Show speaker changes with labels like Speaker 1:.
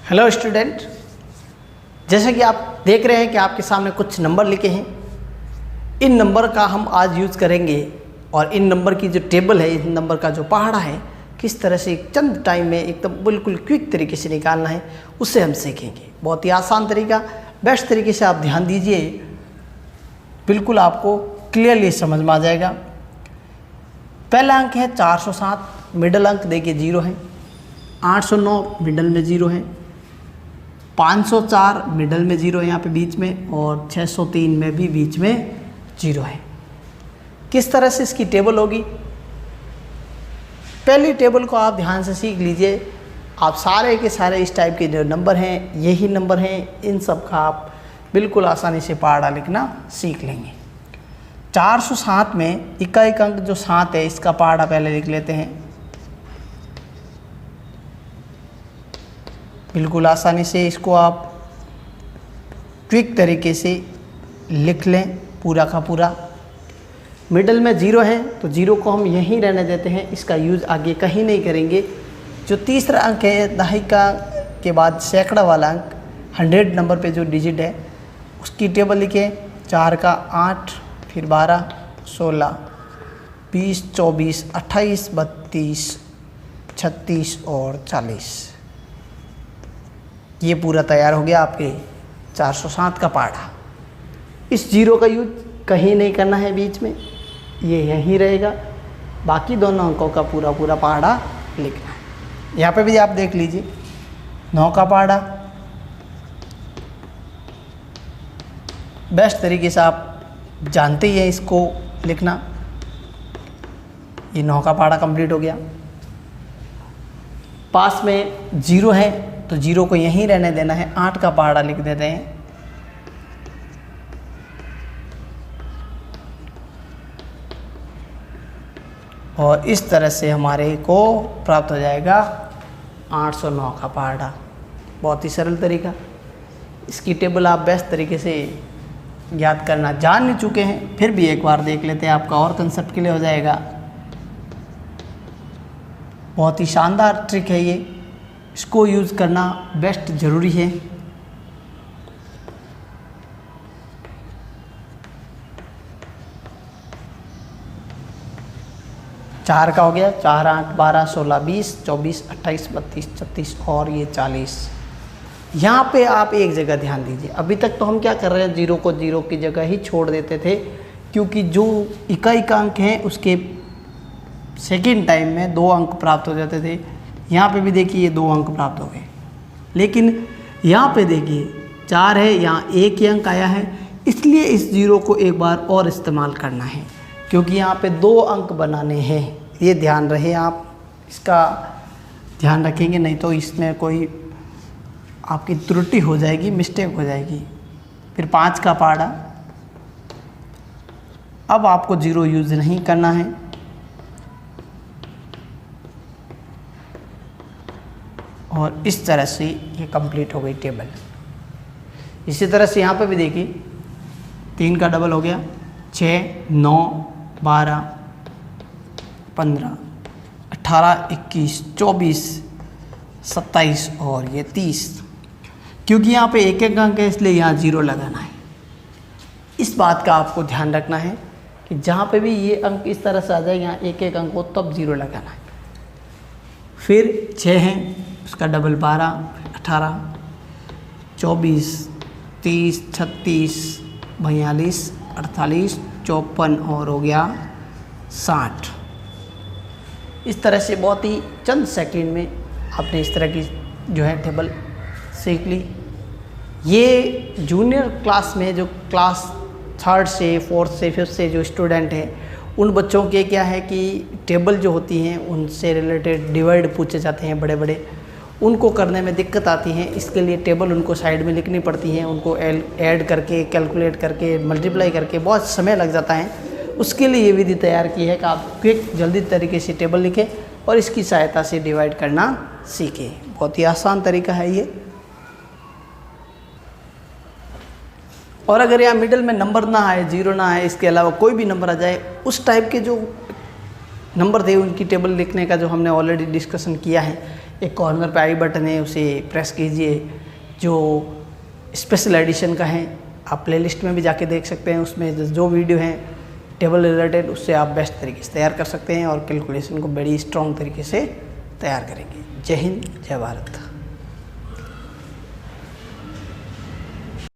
Speaker 1: Hello student, जैसे कि आप देख रहे हैं कि आपके सामने कुछ नंबर लिखे हैं। इन नंबर का हम आज यूज़ करेंगे और इन नंबर की जो टेबल है, इन नंबर का जो पहाड़ा है, किस तरह से एक चंद टाइम में एकदम बिल्कुल क्विक तरीके से निकालना है, उससे हम सीखेंगे। बहुत ही आसान तरीका, बेस्ट तरीके से आप ध्यान दीजिए, बिल्कुल आपको क्लियरली समझ में आ जाएगा। पहला अंक है 407, मिडल अंक देखिए 0 है। 809 मिडल में 0 है। 504 मिडल में 0 है यहाँ पे बीच में, और 603 में भी बीच में 0 है। किस तरह से इसकी टेबल होगी, पहली टेबल को आप ध्यान से सीख लीजिए। आप सारे के सारे इस टाइप के जो नंबर हैं, यही नंबर हैं, इन सब का आप बिल्कुल आसानी से पहाड़ा लिखना सीख लेंगे। 407 में इकाई अंक जो 7 है, इसका पहाड़ा पहले लिख लेते हैं। बिल्कुल आसानी से इसको आप क्विक तरीके से लिख लें पूरा का पूरा। मिडल में 0 है तो 0 को हम यहीं रहने देते हैं, इसका यूज़ आगे कहीं नहीं करेंगे। जो तीसरा अंक है, दहाई के बाद सैकड़ा वाला अंक, 100 नंबर पे जो डिजिट है, उसकी टेबल लिखे। 4 का 8, फिर 12, 16, 20, 24, 28, 32, 36 और 40। ये पूरा तैयार हो गया आपके 407 का पहाड़ा। इस 0 का यूज कहीं नहीं करना है बीच में, ये यहीं रहेगा। बाकी दोनों अंकों का पूरा पूरा पहाड़ा लिखना है। यहाँ पे भी आप देख लीजिए, 9 का पहाड़ा बेस्ट तरीके से आप जानते ही हैं इसको लिखना। ये 9 का पहाड़ा कंप्लीट हो गया। पास में 0 है तो 0 को यहीं रहने देना है। 8 का पहाड़ा लिख देते हैं। और इस तरह से हमारे को प्राप्त हो जाएगा 809 का पहाड़ा। बहुत ही सरल तरीका। इसकी टेबल आप बेस्ट तरीके से याद करना जान नहीं चुके हैं, फिर भी एक बार देख लेते हैं, आपका और कंसेप्ट क्लियर हो जाएगा। बहुत ही शानदार ट्रिक है ये, इसको यूज़ करना बेस्ट ज़रूरी है। चार का हो गया, 4, 8, 12, 16, 20, 24, 28, 32, 36 और ये 40। यहाँ पे आप एक जगह ध्यान दीजिए। अभी तक तो हम क्या कर रहे हैं, 0 को 0 की जगह ही छोड़ देते थे, क्योंकि जो इकाई का अंक है उसके सेकेंड टाइम में 2 अंक प्राप्त हो जाते थे। यहाँ पे भी देखिए ये 2 अंक प्राप्त हो गए, लेकिन यहाँ पे देखिए 4 है, यहाँ 1 ही अंक आया है, इसलिए इस 0 को एक बार और इस्तेमाल करना है, क्योंकि यहाँ पे 2 अंक बनाने हैं। ये ध्यान रहे, आप इसका ध्यान रखेंगे, नहीं तो इसमें कोई आपकी त्रुटि हो जाएगी, मिस्टेक हो जाएगी। फिर 5 का पहाड़ा, अब आपको 0 यूज़ नहीं करना है। और इस तरह से ये कंप्लीट हो गई टेबल। इसी तरह से यहाँ पे भी देखिए, 3 का डबल हो गया, 6, 9, 12, 15, 18, 21, 24, 27 और ये 30। क्योंकि यहाँ पे एक एक अंक है, इसलिए यहाँ 0 लगाना है। इस बात का आपको ध्यान रखना है कि जहाँ पे भी ये अंक इस तरह से आ जाए, यहाँ एक एक अंक को तब 0 लगाना है। फिर 6 है, उसका डबल 12, 18, 24, 30, 36, 42, 48, 54 और हो गया 60। इस तरह से बहुत ही चंद सेकंड में आपने इस तरह की जो है टेबल सीख ली। ये जूनियर क्लास में जो क्लास 3rd से 4th से 5th से जो स्टूडेंट हैं, उन बच्चों के क्या है कि टेबल जो होती हैं उनसे रिलेटेड डिवाइड पूछे जाते हैं बड़े बड़े, उनको करने में दिक्कत आती है। इसके लिए टेबल उनको साइड में लिखनी पड़ती है, उनको ऐड करके, कैलकुलेट करके, मल्टीप्लाई करके बहुत समय लग जाता है। उसके लिए ये विधि तैयार की है कि आप क्विक जल्दी तरीके से टेबल लिखें और इसकी सहायता से डिवाइड करना सीखें। बहुत ही आसान तरीका है ये। और अगर यहाँ मिडल में नंबर ना आए, 0 ना आए, इसके अलावा कोई भी नंबर आ जाए, उस टाइप के जो नंबर थे उनकी टेबल लिखने का जो हमने ऑलरेडी डिस्कशन किया है, एक कॉर्नर पे आई बटन है, उसे प्रेस कीजिए। जो स्पेशल एडिशन का है आप प्लेलिस्ट में भी जाके देख सकते हैं, उसमें जो वीडियो हैं टेबल रिलेटेड उससे आप बेस्ट तरीके से तैयार कर सकते हैं और कैलकुलेशन को बड़ी स्ट्रॉन्ग तरीके से तैयार करेंगे। जय हिंद, जय भारत।